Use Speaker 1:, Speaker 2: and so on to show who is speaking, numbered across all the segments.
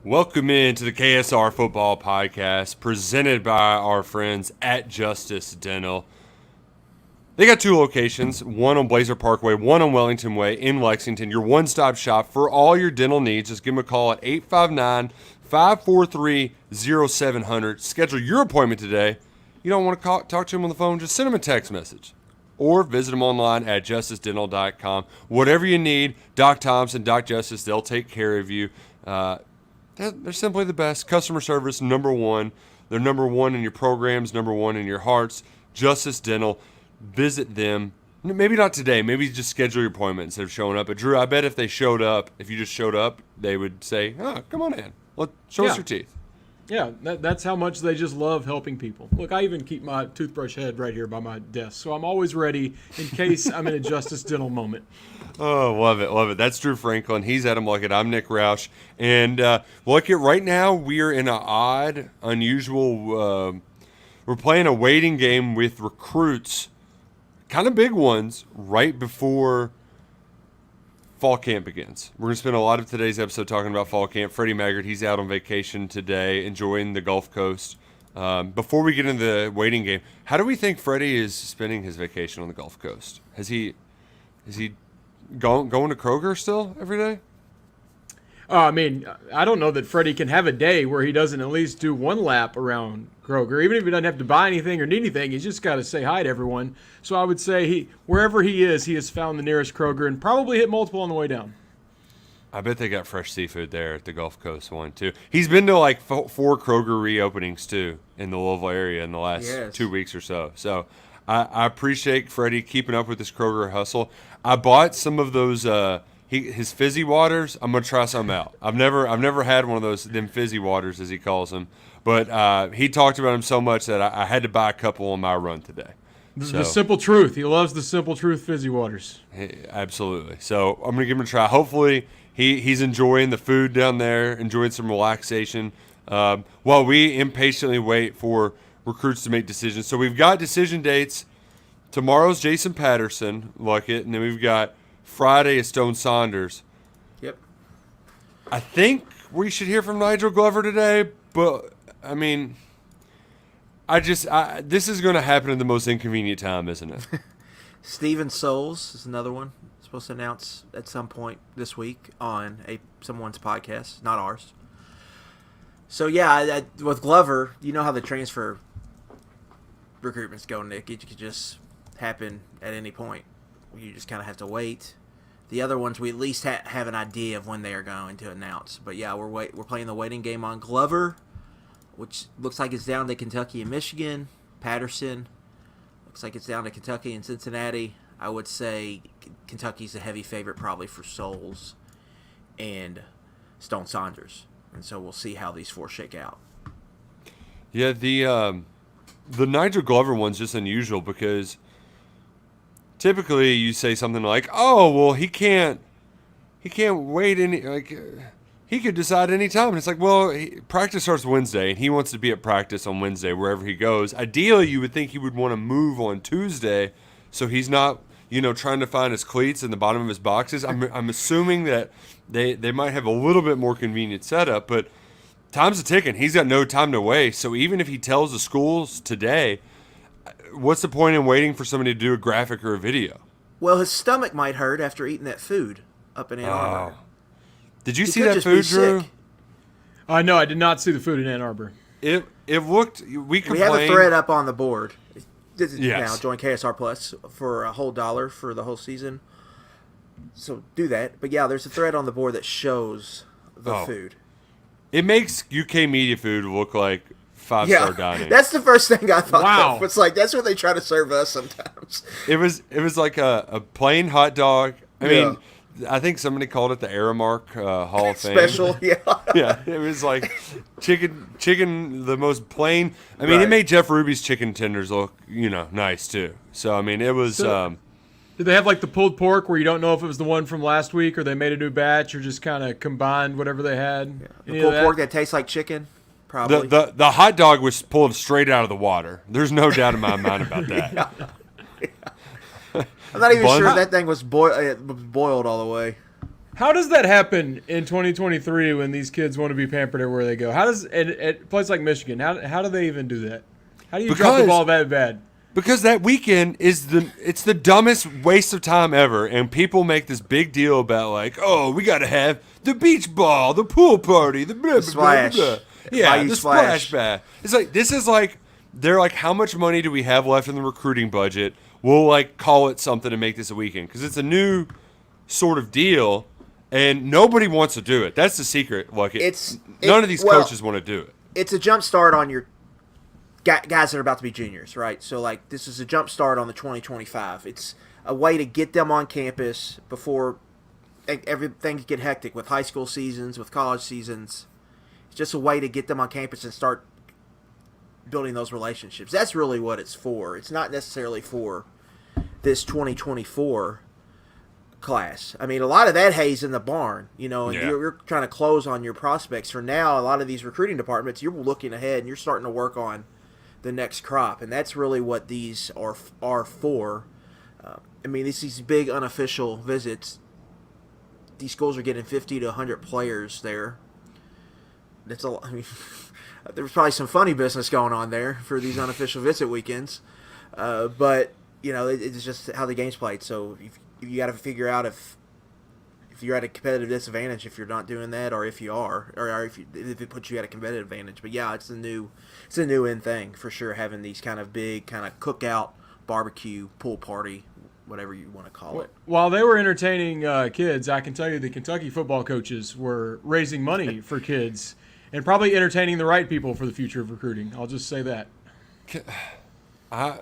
Speaker 1: Welcome into the KSR Football Podcast, presented by our friends at Justice Dental. They got two locations, one on Blazer Parkway, one on Wellington Way in Lexington. Your one-stop shop for all your dental needs. Just give them a call at 859-543-0700. Schedule your appointment today. You don't want to talk to them on the phone, just send them a text message. Or visit them online at justicedental.com. Whatever you need, Doc Thompson, Doc Justice, they'll take care of you. They're simply the best. Customer service, number one. They're number one in your programs, number one in your hearts. Justice Dental. Visit them. Maybe not today. Maybe just schedule your appointment instead of showing up. But, Drew, I bet if you just showed up, they would say, come on in. Show us your teeth.
Speaker 2: Yeah, that's how much they just love helping people. Look, I even keep my toothbrush head right here by my desk, so I'm always ready in case I'm in a Justice Dental moment.
Speaker 1: Oh, love it, love it. That's Drew Franklin. He's Adam Luckett. I'm Nick Roush. And Luckett, right now we are in an odd, unusual, we're playing a waiting game with recruits, kind of big ones, right before fall camp begins. We're going to spend a lot of today's episode talking about fall camp. Freddie Maggard, he's out on vacation today, enjoying the Gulf Coast. Before we get into the waiting game, how do we think Freddie is spending his vacation on the Gulf Coast? Is he going to Kroger still every day?
Speaker 2: I don't know that Freddie can have a day where he doesn't at least do one lap around Kroger. Even if he doesn't have to buy anything or need anything, he's just got to say hi to everyone. So I would say wherever he has found the nearest Kroger and probably hit multiple on the way down.
Speaker 1: I bet they got fresh seafood there at the Gulf Coast one, too. He's been to like 4 Kroger reopenings, too, in the Louisville area in the last 2 weeks or so. So I appreciate Freddie keeping up with this Kroger hustle. I bought some of those his fizzy waters. I'm gonna try some out. I've never had one of them fizzy waters as he calls them, but he talked about them so much that I had to buy a couple on my run today.
Speaker 2: The simple truth. He loves the simple truth fizzy waters.
Speaker 1: Absolutely. So I'm gonna give him a try. Hopefully he's enjoying the food down there, enjoying some relaxation, while we impatiently wait for recruits to make decisions. So we've got decision dates. Tomorrow's Jason Patterson, Luckett, and then we've got Friday is Stone Saunders.
Speaker 3: Yep.
Speaker 1: I think we should hear from Nigel Glover today, but this is going to happen at the most inconvenient time, isn't it?
Speaker 3: Steven Souls is another one. Supposed to announce at some point this week on someone's podcast, not ours. So yeah, with Glover, you know how the transfer recruitments go, Nick. It could just happen at any point. You just kind of have to wait. The other ones, we at least have an idea of when they are going to announce. But yeah, we're playing the waiting game on Glover, which looks like it's down to Kentucky and Michigan. Patterson looks like it's down to Kentucky and Cincinnati. I would say Kentucky's a heavy favorite probably for Souls and Stone Saunders. And so we'll see how these 4 shake out.
Speaker 1: Yeah, the Nigel Glover one's just unusual because typically you say something like, "Oh, well, he can't wait he could decide any time." And it's like, well, practice starts Wednesday, and he wants to be at practice on Wednesday wherever he goes. Ideally, you would think he would want to move on Tuesday, so he's not, trying to find his cleats in the bottom of his boxes. I'm assuming that they might have a little bit more convenient setup, but time's a ticking. He's got no time to waste. So even if he tells the schools today, what's the point in waiting for somebody to do a graphic or a video?
Speaker 3: Well, his stomach might hurt after eating that food up in Ann Arbor.
Speaker 1: Did you see that food, Drew?
Speaker 2: No, I did not see the food in Ann Arbor.
Speaker 1: It looked. We
Speaker 3: have a thread up on the board. This is
Speaker 1: Yes.
Speaker 3: Now join KSR Plus for a whole $1 for the whole season. So do that. But yeah, there's a thread on the board that shows the food.
Speaker 1: It makes UK media food look like 5-star dining.
Speaker 3: That's the first thing I thought
Speaker 2: Wow.
Speaker 3: of. It's like that's what they try to serve us sometimes.
Speaker 1: It was like a plain hot dog. I mean, I think somebody called it the Aramark Hall of Fame.
Speaker 3: Special, yeah.
Speaker 1: Yeah, it was like chicken, the most plain. I mean, It made Jeff Ruby's chicken tenders look, nice too. So, I mean, it was.
Speaker 2: Did they have like the pulled pork where you don't know if it was the one from last week or they made a new batch or just kind of combined whatever they had?
Speaker 3: Yeah. The pulled pork that tastes like chicken, probably.
Speaker 1: The hot dog was pulled straight out of the water. There's no doubt in my mind about that.
Speaker 3: I'm not even sure that thing was boiled all the way.
Speaker 2: How does that happen in 2023 when these kids want to be pampered everywhere they go? How does at a place like Michigan? How do they even do that? How do you drop the ball that bad?
Speaker 1: Because that weekend it's the dumbest waste of time ever, and people make this big deal about like, oh, we got to have the beach ball, the pool party, the blah, blah,
Speaker 3: splash.
Speaker 1: blah, blah. Yeah, the splash pad. It's like this is like they're like, how much money do we have left in the recruiting budget? We'll like call it something to make this a weekend because it's a new sort of deal. And nobody wants to do it. That's the secret. Like none of these coaches want to do it.
Speaker 3: It's a jump start on your guys that are about to be juniors, right? So, like, this is a jump start on the 2025. It's a way to get them on campus before everything get hectic with high school seasons, with college seasons. It's just a way to get them on campus and start building those relationships. That's really what it's for. It's not necessarily for this 2024 class. I mean, a lot of that hay's in the barn, and you're trying to close on your prospects. For now, a lot of these recruiting departments, you're looking ahead and you're starting to work on the next crop, and that's really what these are for. I mean, these big unofficial visits. These schools are getting 50 to 100 players there. That's a lot. I mean, there's probably some funny business going on there for these unofficial visit weekends, but it's just how the game's played. So you got to figure out if you're at a competitive disadvantage if you're not doing that, or if you are, or if it puts you at a competitive advantage. But yeah, it's a new in thing for sure. Having these kind of big kind of cookout, barbecue, pool party, whatever you want to call it.
Speaker 2: While they were entertaining kids, I can tell you the Kentucky football coaches were raising money for kids and probably entertaining the right people for the future of recruiting. I'll just say that.
Speaker 1: I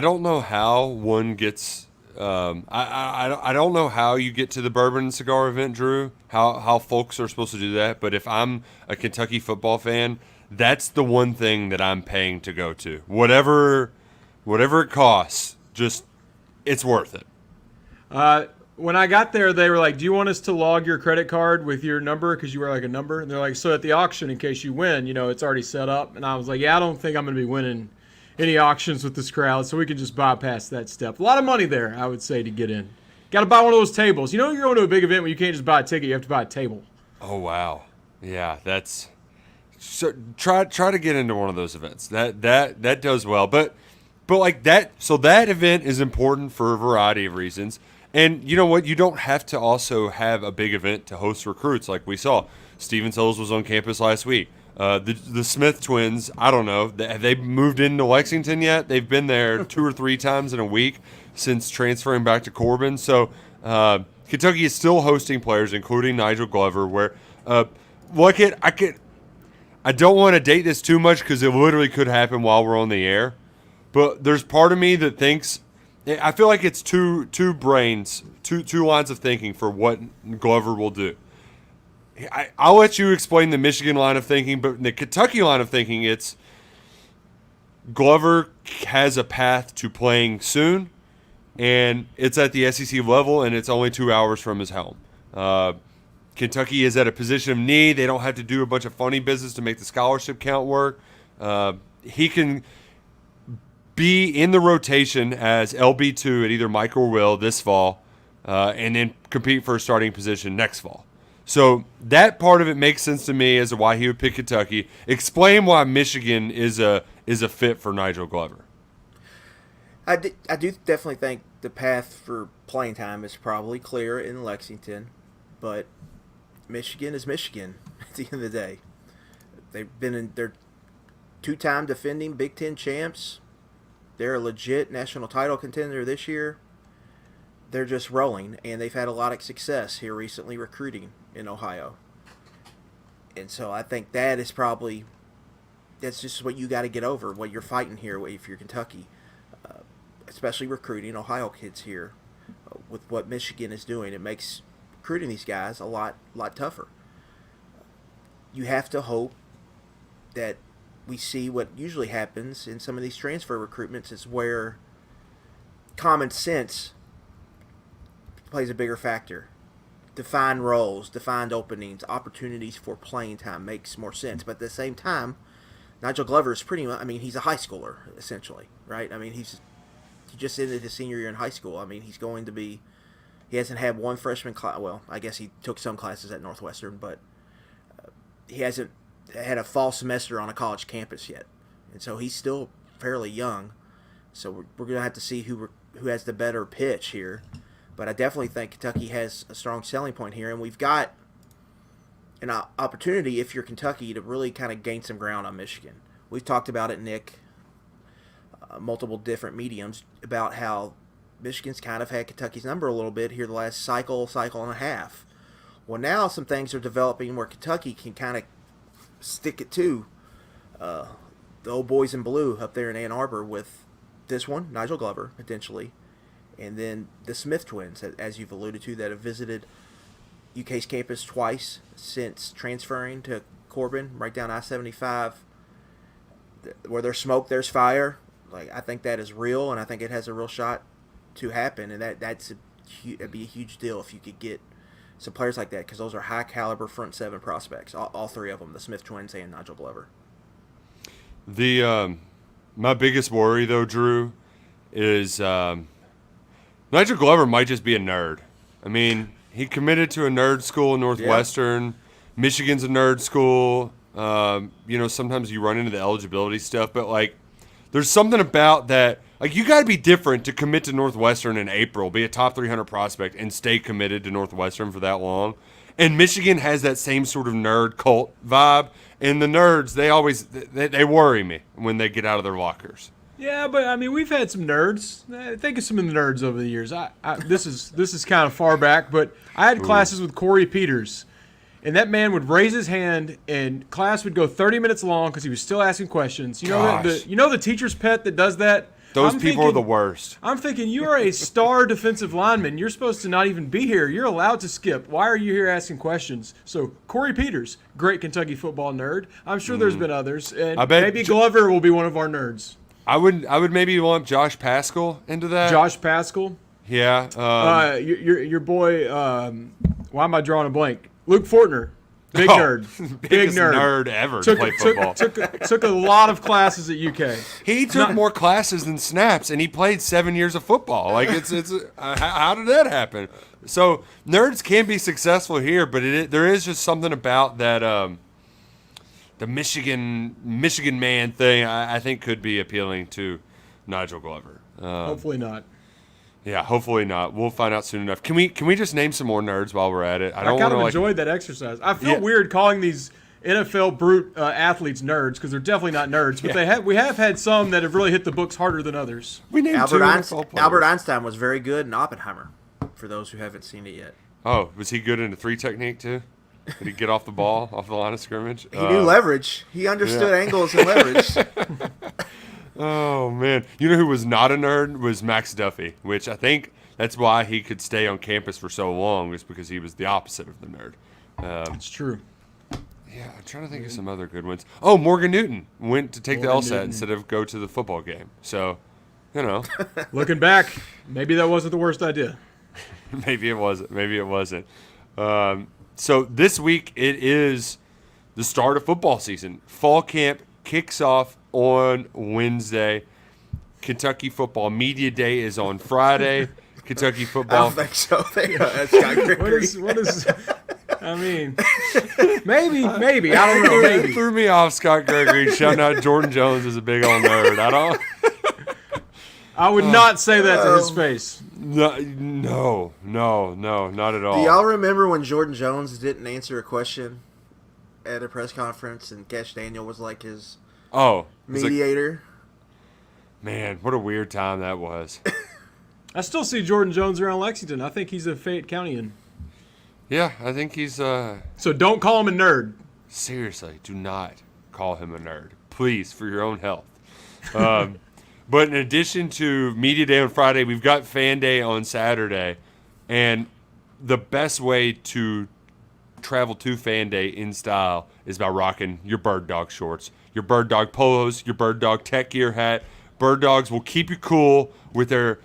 Speaker 1: don't know how one gets. I don't know how you get to the bourbon and cigar event, Drew. How folks are supposed to do that. But if I'm a Kentucky football fan, that's the one thing that I'm paying to go to. Whatever it costs, just it's worth it.
Speaker 2: When I got there, they were like, "Do you want us to log your credit card with your number because you wear like a number?" And they're like, "So at the auction, in case you win, it's already set up." And I was like, "Yeah, I don't think I'm going to be winning any auctions with this crowd, so we can just bypass that step." A lot of money there, I would say, to get in. Got to buy one of those tables. You're going to a big event where you can't just buy a ticket; you have to buy a table.
Speaker 1: Oh wow, yeah, that's so. Try to get into one of those events. That does well, but like that. So that event is important for a variety of reasons. And you know what? You don't have to also have a big event to host recruits, like we saw. Steven Sills was on campus last week. The Smith twins, I don't know. Have they moved into Lexington yet? They've been there 2 or 3 times in a week since transferring back to Corbin. So Kentucky is still hosting players, including Nigel Glover. Where Luckett, I don't want to date this too much because it literally could happen while we're on the air. But there's part of me that thinks I feel like it's two brains, two lines of thinking for what Glover will do. I'll let you explain the Michigan line of thinking, but in the Kentucky line of thinking, it's Glover has a path to playing soon, and it's at the SEC level, and it's only 2 hours from his home. Kentucky is at a position of need. They don't have to do a bunch of funny business to make the scholarship count work. He can be in the rotation as LB2 at either Mike or Will this fall, and then compete for a starting position next fall. So that part of it makes sense to me as to why he would pick Kentucky. Explain why Michigan is a fit for Nigel Glover.
Speaker 3: I do definitely think the path for playing time is probably clear in Lexington, but Michigan is Michigan at the end of the day. They're 2-time defending Big Ten champs. They're a legit national title contender this year. They're just rolling, and they've had a lot of success here recently recruiting in Ohio. And so I think that's just what you got to get over, what you're fighting here if you're Kentucky, especially recruiting Ohio kids here. With what Michigan is doing, it makes recruiting these guys a lot tougher. You have to hope that we see what usually happens in some of these transfer recruitments is where common sense plays a bigger factor. Defined roles, defined openings, opportunities for playing time makes more sense. But at the same time, Nigel Glover is he's a high schooler, essentially, right? I mean, he just ended his senior year in high school. I mean, he's going to be He hasn't had one freshman class. Well, I guess he took some classes at Northwestern, but he hasn't had a fall semester on a college campus yet. And so he's still fairly young. So we're going to have to see who has the better pitch here. But I definitely think Kentucky has a strong selling point here. And we've got an opportunity, if you're Kentucky, to really kind of gain some ground on Michigan. We've talked about it, Nick, multiple different mediums, about how Michigan's kind of had Kentucky's number a little bit here the last cycle and a half. Well, now some things are developing where Kentucky can kind of stick it to the old boys in blue up there in Ann Arbor with this one, Nigel Glover, potentially, and then the Smith twins, as you've alluded to, that have visited UK's campus twice since transferring to Corbin, right down I-75. Where there's smoke, there's fire. Like, I think that is real, and I think it has a real shot to happen, and that'd be a huge deal if you could get some players like that, because those are high caliber front seven prospects, all three of them, the Smith twins and Nigel Glover.
Speaker 1: My biggest worry though, Drew, is Nigel Glover might just be a nerd. I mean, he committed to a nerd school in Northwestern. Yeah. Michigan's a nerd school. Sometimes you run into the eligibility stuff, but like, there's something about that. Like, you got to be different to commit to Northwestern in April, be a top 300 prospect, and stay committed to Northwestern for that long. And Michigan has that same sort of nerd cult vibe. And the nerds, they worry me when they get out of their lockers.
Speaker 2: Yeah, but I mean, we've had some nerds. Think of some of the nerds over the years. This is kind of far back, but I had classes with Corey Peters. And that man would raise his hand, and class would go 30 minutes long because he was still asking questions. You know the teacher's pet that does that?
Speaker 1: Those people are the worst.
Speaker 2: I'm thinking, you are a star defensive lineman. You're supposed to not even be here. You're allowed to skip. Why are you here asking questions? So, Corey Peters, great Kentucky football nerd. I'm sure there's been others. And maybe Glover will be one of our nerds.
Speaker 1: I would maybe lump Josh Paschal into that.
Speaker 2: Josh Paschal?
Speaker 1: Yeah.
Speaker 2: Your boy, why am I drawing a blank? Luke Fortner. Big nerd. Big
Speaker 1: nerd ever to play football.
Speaker 2: Took a lot of classes at UK.
Speaker 1: He took more classes than snaps, and he played 7 years of football. Like, how did that happen? So nerds can be successful here, but there is just something about that the Michigan man thing. I think could be appealing to Nigel Glover.
Speaker 2: Hopefully not.
Speaker 1: Yeah, hopefully not. We'll find out soon enough. Can we just name some more nerds while we're at it?
Speaker 2: I kind of enjoyed that exercise. I feel weird calling these NFL brute athletes nerds because they're definitely not nerds. But we have had some that have really hit the books harder than others.
Speaker 1: We named
Speaker 3: Albert Einstein was very good in Oppenheimer, for those who haven't seen it yet.
Speaker 1: Oh, was he good in the three technique too? Did he get off the ball, off the line of scrimmage?
Speaker 3: He knew leverage. He understood angles and leverage.
Speaker 1: Oh, man. You know who was not a nerd? Was Max Duffy, which I think that's why he could stay on campus for so long, is because he was the opposite of the nerd.
Speaker 2: It's true.
Speaker 1: Yeah, I'm trying to think of some other good ones. Oh, Morgan Newton went to take the LSAT instead of go to the football game. So,
Speaker 2: Looking back, maybe that wasn't the worst idea.
Speaker 1: Maybe it wasn't. So this week it is the start of football season. Fall camp kicks off on Wednesday. Kentucky football media day is on Friday. Kentucky football.
Speaker 3: I don't think so. That's Scott Gregory.
Speaker 2: What is? I mean, maybe. I don't know. Maybe.
Speaker 1: Threw me off, Scott Gregory. Shouting out Jordan Jones is a big old nerd.
Speaker 2: I would not say that to his face.
Speaker 1: No, not at all.
Speaker 3: Do y'all remember when Jordan Jones didn't answer a question at a press conference and Cash Daniel was like his mediator?
Speaker 1: Man, what a weird time that was.
Speaker 2: I still see Jordan Jones around Lexington. I think he's a Fayette Countyan.
Speaker 1: Yeah, I think he's
Speaker 2: So don't call him a nerd.
Speaker 1: Seriously, do not call him a nerd. Please, for your own health. But in addition to Media Day on Friday, we've got Fan Day on Saturday. And the best way to travel to Fan Day in style is by rocking your Bird Dog shorts, your Bird Dog polos, your Bird Dog tech gear hat. Bird Dogs will keep you cool with their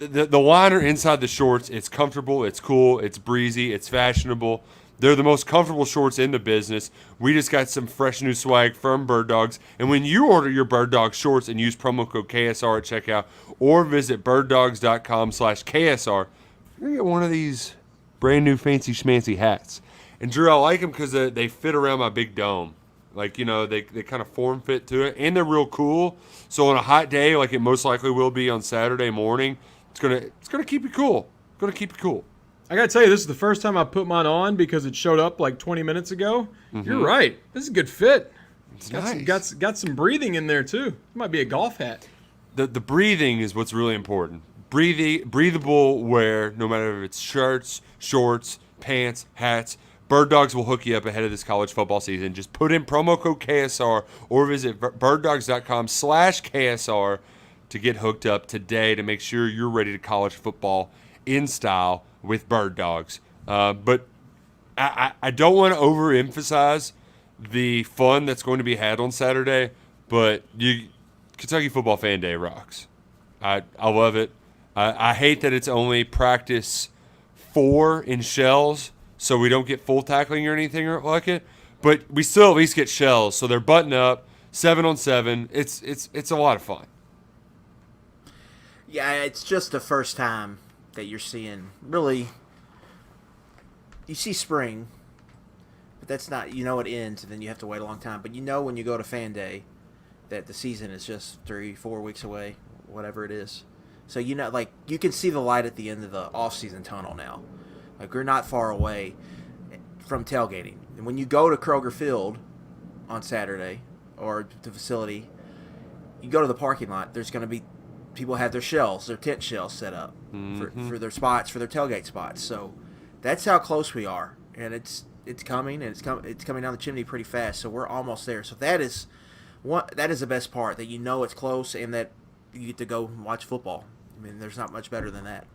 Speaker 1: the liner inside the shorts. It's comfortable, it's cool, it's breezy, it's fashionable. They're the most comfortable shorts in the business. We just got some fresh new swag from Bird Dogs. And when you order your Bird Dog shorts and use promo code KSR at checkout or visit birddogs.com/KSR, gonna get one of these brand new fancy schmancy hats. And Drew, I like them because they fit around my big dome. Like, they kind of form fit to it, and they're real cool. So on a hot day, like it most likely will be on Saturday morning, it's gonna keep you cool.
Speaker 2: I gotta tell you, this is the first time I put mine on because it showed up like 20 minutes ago. Mm-hmm. You're right. This is a good fit.
Speaker 1: It's
Speaker 2: got some breathing in there too. It might be a golf hat.
Speaker 1: The breathing is what's really important. Breathable wear, no matter if it's shirts, shorts, pants, hats. Bird Dogs will hook you up ahead of this college football season. Just put in promo code KSR or visit birddogs.com/KSR to get hooked up today to make sure you're ready to college football in style with Bird Dogs. But I don't want to overemphasize the fun that's going to be had on Saturday, but Kentucky Football Fan Day rocks. I love it. I hate that it's only practice 4 in shells, so we don't get full tackling or anything like it. But we still at least get shells, so they're button up, 7-on-7. It's a lot of fun.
Speaker 3: Yeah, it's just the first time that you're seeing really. You see spring, but that's not. It ends, and then you have to wait a long time. But when you go to Fan Day, that the season is just 3-4 weeks away, whatever it is. So you can see the light at the end of the off-season tunnel now. Like, we're not far away from tailgating. And when you go to Kroger Field on Saturday or the facility, you go to the parking lot, there's going to be people have their tent shells set up for their spots, for their tailgate spots. So that's how close we are. And it's coming, and it's coming down the chimney pretty fast. So we're almost there. So that is the best part, that it's close and that you get to go watch football. I mean, there's not much better than that.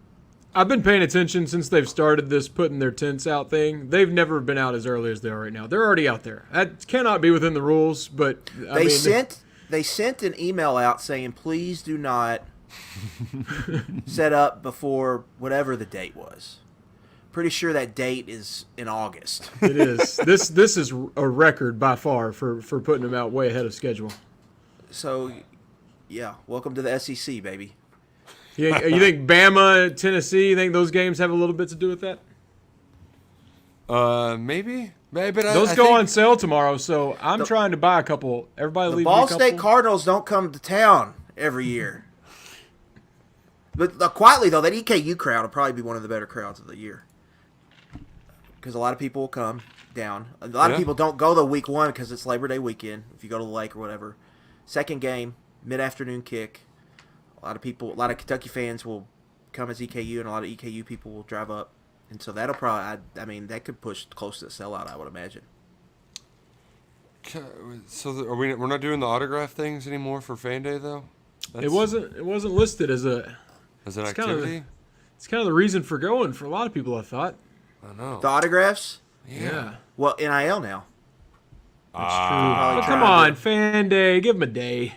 Speaker 2: I've been paying attention since they've started this putting their tents out thing. They've never been out as early as they are right now. They're already out there. That cannot be within the rules, but
Speaker 3: they sent an email out saying, please do not set up before whatever the date was. Pretty sure that date is in August.
Speaker 2: It is. This is a record by far for putting them out way ahead of schedule.
Speaker 3: So, yeah, welcome to the SEC, baby.
Speaker 2: Yeah, you think Bama, Tennessee, you think those games have a little bit to do with that?
Speaker 1: Maybe. But
Speaker 2: those go on sale tomorrow, so I'm trying to buy a couple. Everybody leave me a couple.
Speaker 3: The Ball State Cardinals don't come to town every year. But quietly, though, that EKU crowd will probably be one of the better crowds of the year. Because a lot of people will come down. A lot of people don't go to week 1 because it's Labor Day weekend, if you go to the lake or whatever. Second game, mid-afternoon kick. A lot of Kentucky fans will come as EKU, and a lot of EKU people will drive up. And so that'll probably, that could push close to the sellout, I would imagine.
Speaker 1: So we're not doing the autograph things anymore for Fan Day, though?
Speaker 2: It wasn't listed as an
Speaker 1: activity?
Speaker 2: It's kind of the reason for going for a lot of people, I thought.
Speaker 1: I know.
Speaker 3: The autographs?
Speaker 2: Yeah.
Speaker 3: Well, NIL now.
Speaker 2: That's true. But come on, Fan Day, give them a day.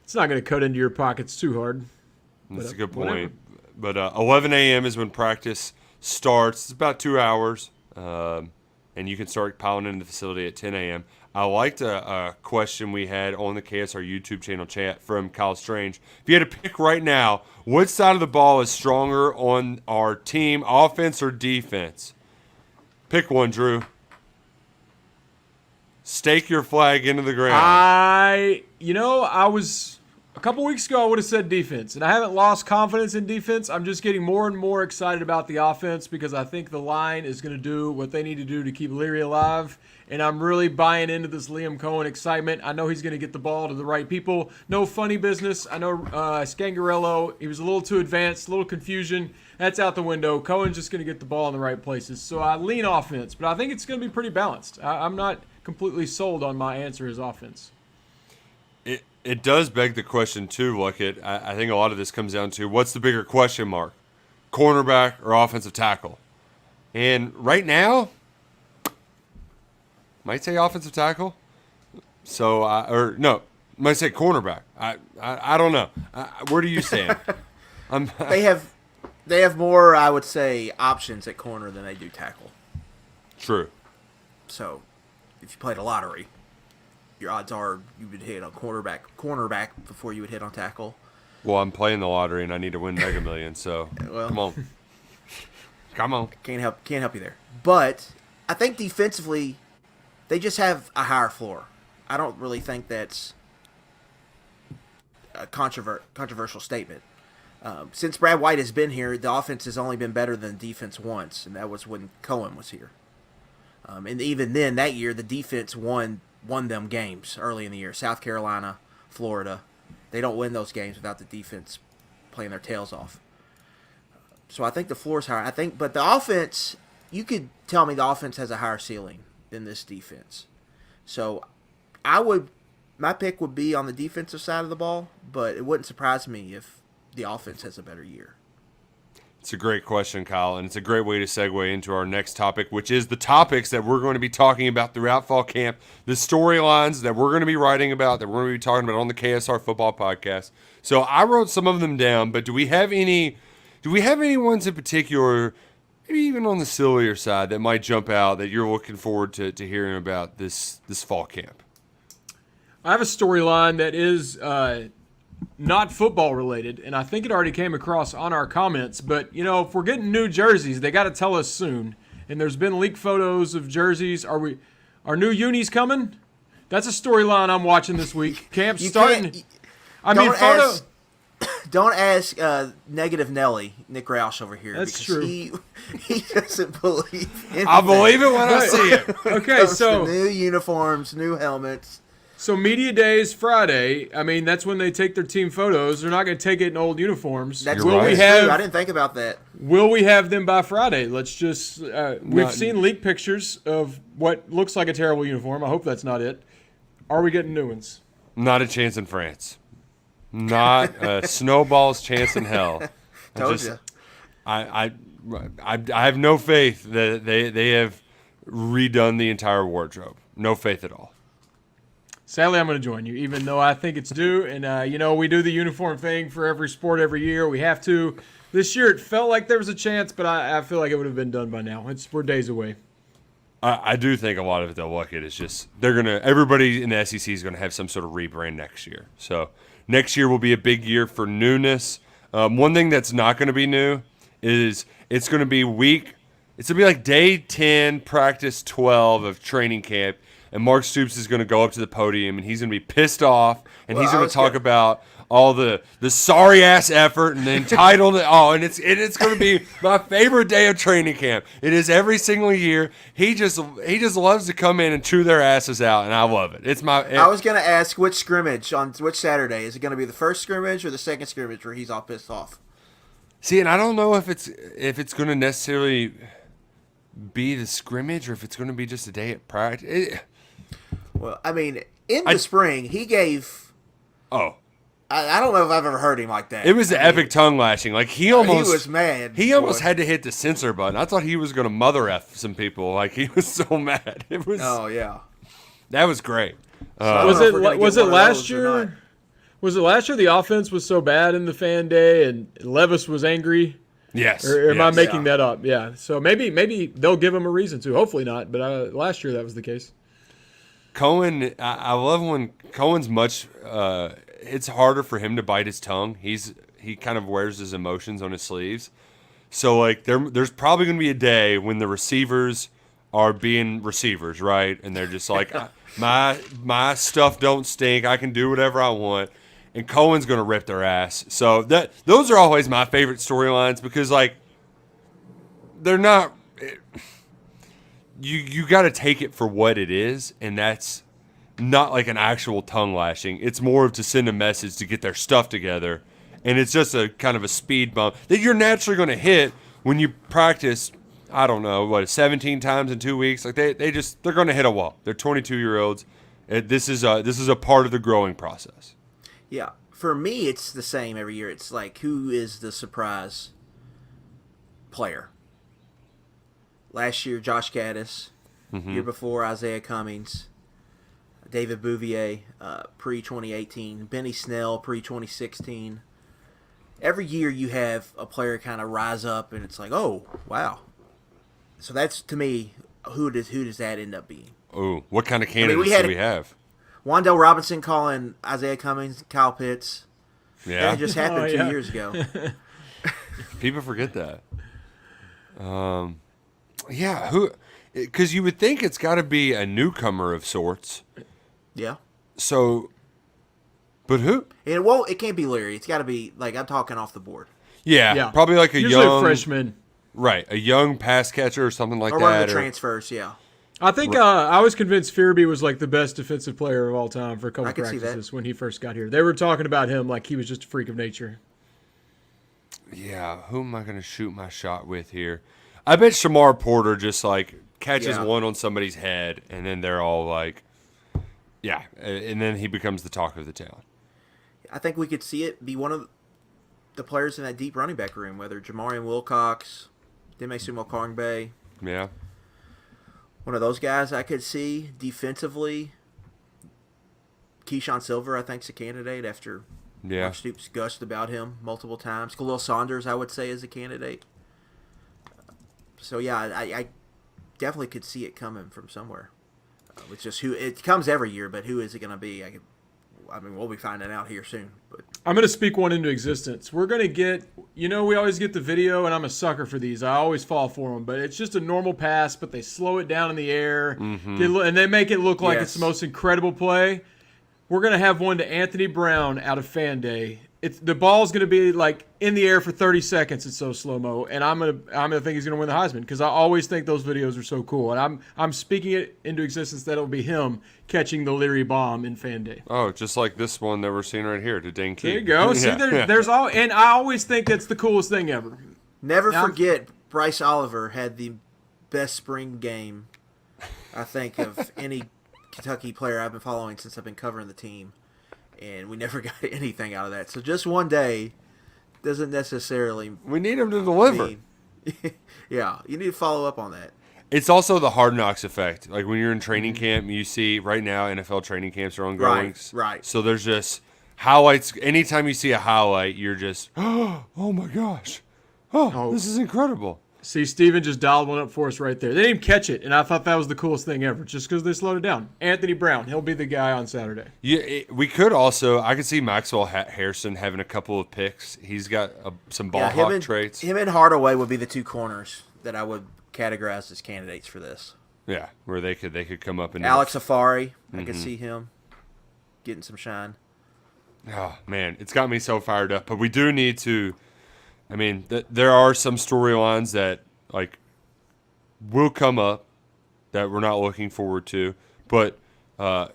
Speaker 2: It's not going to cut into your pockets too hard.
Speaker 1: That's a good point. But 11 a.m. is when practice starts. It's about 2 hours, and you can start piling into the facility at 10 a.m. I liked a question we had on the KSR YouTube channel chat from Kyle Strange. If you had to pick right now, which side of the ball is stronger on our team, offense or defense? Pick one, Drew. Stake your flag into the ground. A couple weeks ago, I would have said defense, and I haven't lost confidence in defense. I'm just getting more and more excited about the offense because I think the line is going to do what they need to do to keep Leary alive, and I'm really buying into this Liam Cohen excitement. I know he's going to get the ball to the right people. No funny business. I know Scangarello, he was a little too advanced, a little confusion. That's out the window. Cohen's just going to get the ball in the right places. So I lean offense, but I think it's going to be pretty balanced. I'm not completely sold on my answer as offense. It does beg the question, too, Luckett. I think a lot of this comes down to what's the bigger question mark, cornerback or offensive tackle? And right now, might say offensive tackle. So, might say cornerback. I don't know. Where do you stand?
Speaker 3: They have more, I would say, options at corner than they do tackle.
Speaker 1: True.
Speaker 3: So, if you played a lottery, your odds are you would hit on cornerback before you would hit on tackle.
Speaker 1: Well, I'm playing the lottery and I need to win Mega Millions, so come on. Come on.
Speaker 3: Can't help you there. But I think defensively, they just have a higher floor. I don't really think that's a controversial statement. Since Brad White has been here, the offense has only been better than the defense once, and that was when Cohen was here. And even then, that year, the defense won them games early in the year. South Carolina, Florida. They don't win those games without the defense playing their tails off. So I think the floor is higher. But the offense, you could tell me the offense has a higher ceiling than this defense. So my pick would be on the defensive side of the ball, but it wouldn't surprise me if the offense has a better year.
Speaker 1: It's a great question, Kyle, and it's a great way to segue into our next topic, which is the topics that we're going to be talking about throughout fall camp, the storylines that we're going to be writing about, that we're going to be talking about on the KSR Football Podcast. So I wrote some of them down, but do we have any ones in particular, maybe even on the sillier side, that might jump out that you're looking forward to hearing about this fall camp?
Speaker 2: I have a storyline that is not football related, and I think it already came across on our comments. But, if we're getting new jerseys, they got to tell us soon. And there's been leaked photos of jerseys. Are new unis coming? That's a storyline I'm watching this week. Camp's starting.
Speaker 3: Don't ask Negative Nelly, Nick Roush over here.
Speaker 2: That's true.
Speaker 3: He doesn't believe anything.
Speaker 1: I believe it when I see it.
Speaker 2: Okay, so
Speaker 3: new uniforms, new helmets.
Speaker 2: So media day is Friday. I mean, that's when they take their team photos. They're not going to take it in old uniforms.
Speaker 3: That's
Speaker 1: You're right.
Speaker 3: I didn't think about that.
Speaker 2: Will we have them by Friday? Let's just we've seen leaked pictures of what looks like a terrible uniform. I hope that's not it. Are we getting new ones?
Speaker 1: Not a chance in France. Not a snowball's chance in hell.
Speaker 3: Told you.
Speaker 1: I have no faith that they have redone the entire wardrobe. No faith at all.
Speaker 2: Sadly, I'm going to join you, even though I think it's due. And, we do the uniform thing for every sport every year. We have to. This year, it felt like there was a chance, but I feel like it would have been done by now. We're days away.
Speaker 1: I do think a lot of it, though, Luckett, is just everybody in the SEC is going to have some sort of rebrand next year. So next year will be a big year for newness. One thing that's not going to be new is it's going to be like day 10, practice 12 of training camp. And Mark Stoops is going to go up to the podium, and he's going to be pissed off, and he's going to talk about all the sorry-ass effort and the entitlement. And it's going to be my favorite day of training camp. It is every single year. He just loves to come in and chew their asses out, and I love it. I
Speaker 3: was going to ask which scrimmage on which Saturday. Is it going to be the first scrimmage or the second scrimmage where he's all pissed off?
Speaker 1: See, and I don't know if it's going to necessarily be the scrimmage or if it's going to be just a day at practice.
Speaker 3: Well, I mean, in the spring, he gave.
Speaker 1: Oh.
Speaker 3: I don't know if I've ever heard him like that.
Speaker 1: It was the epic tongue lashing. Like he
Speaker 3: was mad.
Speaker 1: He almost had to hit the censor button. I thought he was going to mother F some people. Like he was so mad. It was.
Speaker 3: Oh yeah.
Speaker 1: That was great.
Speaker 2: Was it last year? Was it last year the offense was so bad in the fan day and Levis was angry?
Speaker 1: Yes.
Speaker 2: Or am I making that up? Yeah. So maybe they'll give him a reason to. Hopefully not. But last year that was the case.
Speaker 1: Cohen, I love when Cohen's much. It's harder for him to bite his tongue. He kind of wears his emotions on his sleeves. So like there's probably going to be a day when the receivers are being receivers, right? And they're just like my stuff don't stink. I can do whatever I want. And Cohen's going to rip their ass. So those are always my favorite storylines because like they're not. You got to take it for what it is, and that's not like an actual tongue lashing. It's more of to send a message to get their stuff together, and it's just a kind of a speed bump that you're naturally going to hit when you practice. I don't know 17 times in 2 weeks. Like they're going to hit a wall. They're 22-year-olds. This is a part of the growing process.
Speaker 3: Yeah, for me, it's the same every year. It's like who is the surprise player? Last year, Josh Gaddis. Mm-hmm. Year before, Isaiah Cummings. David Bouvier, pre-2018. Benny Snell, pre-2016. Every year you have a player kind of rise up, and it's like, oh, wow. So that's, to me, who does that end up being?
Speaker 1: Oh, what kind of candidates do we have?
Speaker 3: Wan'Dale Robinson calling Isaiah Cummings, Kyle Pitts.
Speaker 1: Yeah.
Speaker 3: That just happened 2 years ago.
Speaker 1: People forget that. Yeah, who? Because you would think it's got to be a newcomer of sorts.
Speaker 3: Yeah.
Speaker 1: So, but who?
Speaker 3: And it can't be Leary. It's got to be, like, I'm talking off the board.
Speaker 1: Yeah, probably like a
Speaker 2: Usually
Speaker 1: young
Speaker 2: a freshman.
Speaker 1: Right, a young pass catcher or something like
Speaker 3: Or
Speaker 1: that.
Speaker 3: one of the transfers, yeah.
Speaker 2: I think I was convinced Fearby was like the best defensive player of all time for a couple
Speaker 3: I could see that.
Speaker 2: practices when he first got here. They were talking about him like he was just a freak of nature.
Speaker 1: Yeah, who am I going to shoot my shot with here? I bet Shamar Porter just like catches one on somebody's head, and then they're all like, yeah, and then he becomes the talk of the town.
Speaker 3: I think we could see it be one of the players in that deep running back room, whether Jamarian Wilcox, Demesumo Kongbe.
Speaker 1: Yeah.
Speaker 3: One of those guys I could see defensively. Keyshawn Silver, I think, is a candidate after Mark Stoops gushed about him multiple times. Khalil Saunders, I would say, is a candidate. So, yeah, I definitely could see it coming from somewhere. It's just who it comes every year, but who is it going to be? I mean, we'll be finding out here soon. But
Speaker 2: I'm going to speak one into existence. We're going to get, we always get the video, and I'm a sucker for these. I always fall for them, but it's just a normal pass, but they slow it down in the air, and they make it look like it's the most incredible play. We're going to have one to Anthony Brown out of Fan Day. The ball's going to be like in the air for 30 seconds. It's so slow-mo, and I'm gonna think he's going to win the Heisman because I always think those videos are so cool. And I'm speaking it into existence that it'll be him catching the Leary bomb in Fan Day.
Speaker 1: Oh, just like this one that we're seeing right here to Dane Key.
Speaker 2: There you go. See, there's all, and I always think that's the coolest thing ever.
Speaker 3: Never forget, Bryce Oliver had the best spring game, I think, of any Kentucky player I've been following since I've been covering the team. And we never got anything out of that. So just one day doesn't necessarily
Speaker 1: We need him to deliver.
Speaker 3: Yeah, you need to follow up on that.
Speaker 1: It's also the Hard Knocks effect. Like when you're in training camp, you see right now NFL training camps are ongoing.
Speaker 3: Right.
Speaker 1: So there's just highlights. Anytime you see a highlight, you're just, oh my gosh. Oh, this is incredible.
Speaker 2: See, Steven just dialed one up for us right there. They didn't even catch it, and I thought that was the coolest thing ever, just because they slowed it down. Anthony Brown, he'll be the guy on Saturday.
Speaker 1: Yeah, we could also. I could see Maxwell Harrison having a couple of picks. He's got some ball hawk traits.
Speaker 3: Him and Hardaway would be the two corners that I would categorize as candidates for this.
Speaker 1: Yeah, where they could come up and
Speaker 3: Alex Afari, I could see him getting some shine.
Speaker 1: Oh man, it's got me so fired up. But we do need to. I mean, there are some storylines that like will come up that we're not looking forward to. But let's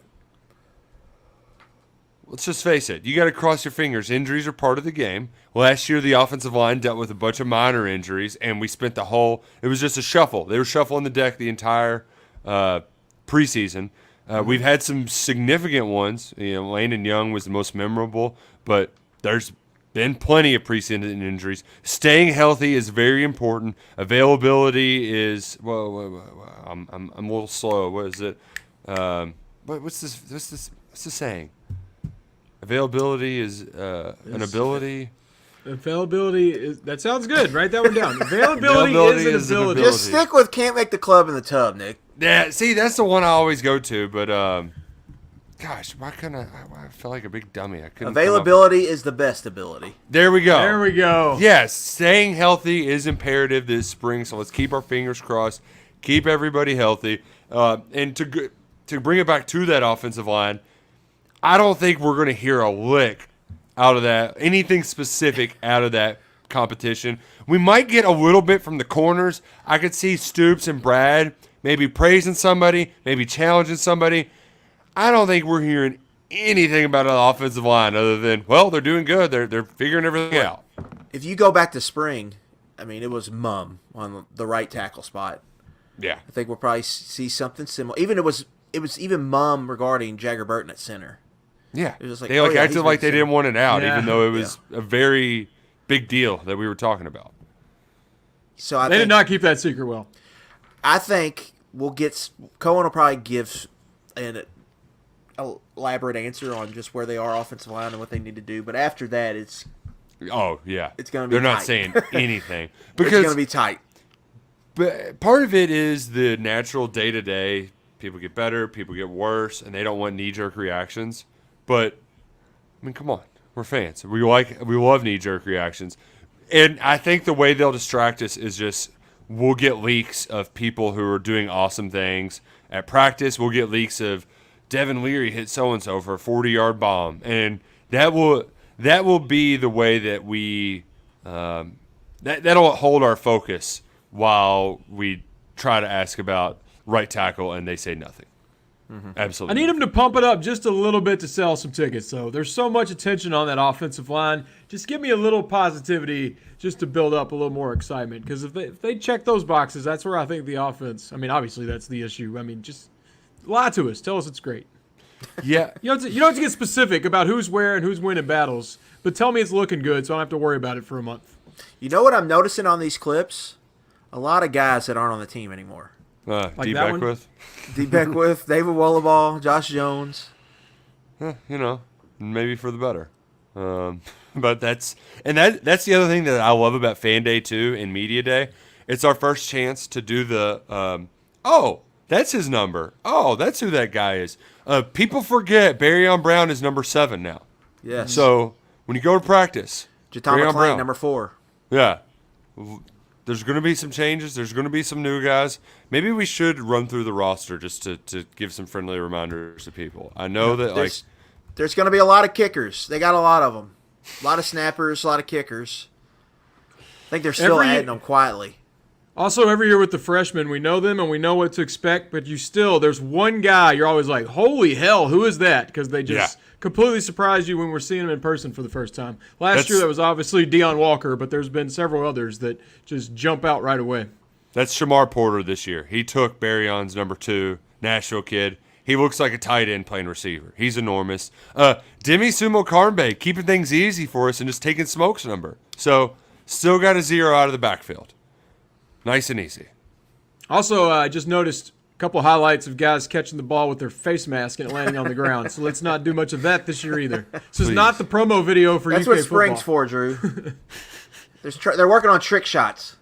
Speaker 1: just face it. You got to cross your fingers. Injuries are part of the game. Last year, the offensive line dealt with a bunch of minor injuries, and we spent it was just a shuffle. They were shuffling the deck the entire preseason. We've had some significant ones. Landon Young was the most memorable, but there's been plenty of preseason injuries. Staying healthy is very important. Availability is I'm a little slow. What is it? What's this saying? Availability is an ability.
Speaker 2: Availability that sounds good. Write that one down. Availability is an ability.
Speaker 3: Just stick with can't make the club in the tub, Nick.
Speaker 1: Yeah, see, that's the one I always go to, but gosh, why couldn't I feel like a big dummy. I couldn't.
Speaker 3: Availability is the best ability.
Speaker 1: There we go.
Speaker 2: There we go.
Speaker 1: Yes, staying healthy is imperative this spring, so let's keep our fingers crossed, keep everybody healthy. And to bring it back to that offensive line, I don't think we're going to hear a lick out of that, anything specific out of that competition. We might get a little bit from the corners. I could see Stoops and Brad maybe praising somebody, maybe challenging somebody. I don't think we're hearing anything about an offensive line other than, well, they're doing good. They're figuring everything out.
Speaker 3: If you go back to spring, I mean, it was Mum on the right tackle spot.
Speaker 1: Yeah.
Speaker 3: I think we'll probably see something similar. Even it was even Mum regarding Jagger Burton at center.
Speaker 1: Yeah.
Speaker 3: It was just like,
Speaker 1: they acted like they didn't want it out, even though it was a very big deal that we were talking about.
Speaker 3: So
Speaker 2: they did not keep that secret well.
Speaker 3: I think Cohen will probably give an elaborate answer on just where they are offensive line and what they need to do. But after that, it's
Speaker 1: going to be They're not
Speaker 3: tight.
Speaker 1: saying anything. Because
Speaker 3: it's going to be tight.
Speaker 1: But part of it is the natural day-to-day. People get better, people get worse, and they don't want knee-jerk reactions. But, I mean, come on. We're fans. We love knee-jerk reactions. And I think the way they'll distract us is just we'll get leaks of people who are doing awesome things. At practice, we'll get leaks of Devin Leary hit so-and-so for a 40-yard bomb. And that will be the way that we that'll hold our focus while we try to ask about right tackle and they say nothing.
Speaker 3: Mm-hmm.
Speaker 1: Absolutely.
Speaker 2: I need him to pump it up just a little bit to sell some tickets, though. There's so much attention on that offensive line. Just give me a little positivity just to build up a little more excitement. Because if they check those boxes, that's where I think the offense – I mean, obviously that's the issue. I mean, just lie to us. Tell us it's great.
Speaker 1: Yeah.
Speaker 2: You don't have to get specific about who's where and who's winning battles, but tell me it's looking good so I don't have to worry about it for a month.
Speaker 3: You know what I'm noticing on these clips? A lot of guys that aren't on the team anymore.
Speaker 1: D. Beckwith.
Speaker 3: D. Beckwith, David Wollaball, Josh Jones.
Speaker 1: Maybe for the better. But that's the other thing that I love about Fan Day too and Media Day. It's our first chance to do the that's his number. Oh, that's who that guy is. People forget Barryon Brown is number 7 now.
Speaker 3: Yes.
Speaker 1: So when you go to practice,
Speaker 3: Jatama
Speaker 1: Barryon
Speaker 3: McClain,
Speaker 1: Brown.
Speaker 3: number 4.
Speaker 1: Yeah. There's going to be some changes. There's going to be some new guys. Maybe we should run through the roster just to give some friendly reminders to people. I know that
Speaker 3: there's going to be a lot of kickers. They got a lot of them. A lot of snappers, a lot of kickers. I think they're still adding them quietly.
Speaker 2: Also, every year with the freshmen, we know them and we know what to expect, but there's one guy you're always like, holy hell, who is that? Because they just completely surprise you when we're seeing them in person for the first time. Last year, that was obviously Deion Walker, but there's been several others that just jump out right away.
Speaker 1: That's Shamar Porter this year. He took Barryon's number 2, Nashville kid. He looks like a tight end playing receiver. He's enormous. Demi Sumo Karnbe keeping things easy for us and just taking Smoke's number. So still got a 0 out of the backfield. Nice and easy.
Speaker 2: Also, I just noticed a couple highlights of guys catching the ball with their face mask and it landing on the ground. So let's not do much of that this year either. This is not the promo video for
Speaker 3: That's
Speaker 2: UK
Speaker 3: what spring's
Speaker 2: football.
Speaker 3: for, Drew. They're working on trick shots.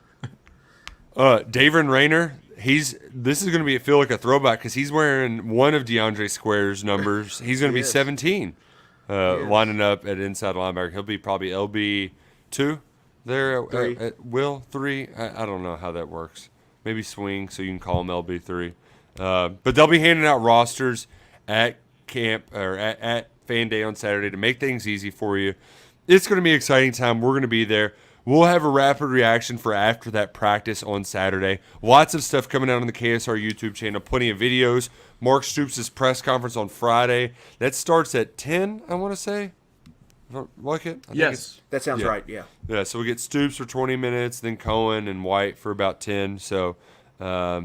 Speaker 1: David Rayner, this is going to feel like a throwback because he's wearing one of DeAndre Square's numbers. He's going to be 17, lining up at inside linebacker. He'll be probably LB2 there at Will 3. I don't know how that works. Maybe swing so you can call him LB3. But they'll be handing out rosters at camp or at Fan Day on Saturday to make things easy for you. It's going to be an exciting time. We're going to be there. We'll have a rapid reaction for after that practice on Saturday. Lots of stuff coming out on the KSR YouTube channel. Plenty of videos. Mark Stoops' press conference on Friday. That starts at 10, I want to say. Luckett?
Speaker 2: Yes.
Speaker 3: That sounds right, yeah.
Speaker 1: Yeah, so we get Stoops for 20 minutes, then Cohen and White for about 10. So,
Speaker 2: yeah.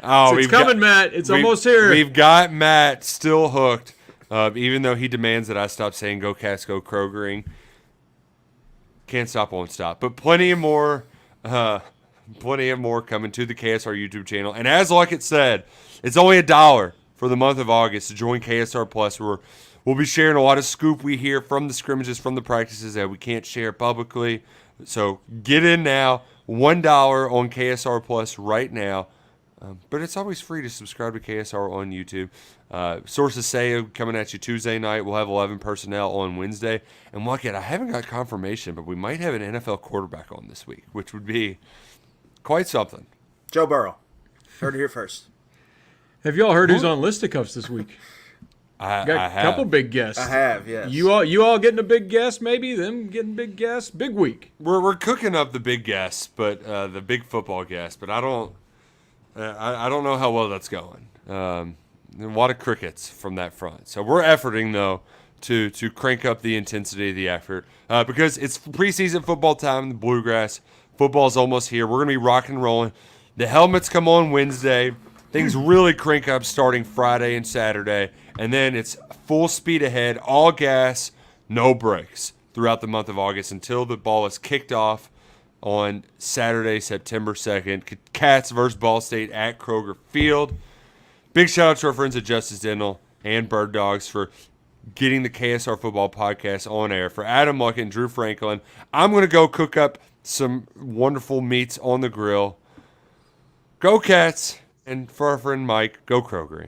Speaker 1: Oh,
Speaker 2: it's coming, Matt. It's almost here.
Speaker 1: We've got Matt still hooked, even though he demands that I stop saying "Go Cats, Go Krogering." Can't stop, won't stop. But plenty of more coming to the KSR YouTube channel. And as Luckett said, it's only $1 for the month of August to join KSR Plus. We'll be sharing a lot of scoop we hear from the scrimmages, from the practices that we can't share publicly. So get in now. $1 on KSR Plus right now. But it's always free to subscribe to KSR on YouTube. Sources say coming at you Tuesday night. We'll have 11 personnel on Wednesday. And look at, I haven't got confirmation, but we might have an NFL quarterback on this week, which would be quite something.
Speaker 3: Joe Burrow. Heard it here first.
Speaker 2: Have you all heard who's on Listicuffs this week?
Speaker 1: I
Speaker 2: Got
Speaker 1: have.
Speaker 2: a couple big guests.
Speaker 3: I have, yes.
Speaker 2: You all getting a big guest, maybe? Them getting big guests? Big week.
Speaker 1: We're cooking up the big guests, but the big football guests. But I don't know how well that's going. A lot of crickets from that front. So we're efforting though to crank up the intensity of the effort because it's preseason football time. The Bluegrass football's almost here. We're gonna be rocking and rolling. The helmets come on Wednesday. Things really crank up starting Friday and Saturday, and then it's full speed ahead, all gas, no brakes throughout the month of August until the ball is kicked off on Saturday, September 2nd. Cats versus Ball State at Kroger Field. Big shout out to our friends at Justice Dental and Bird Dogs for getting the KSR Football Podcast on air. For Adam Luckett and Drew Franklin, I'm going to go cook up some wonderful meats on the grill. Go Cats! And for our friend Mike, go Krogering.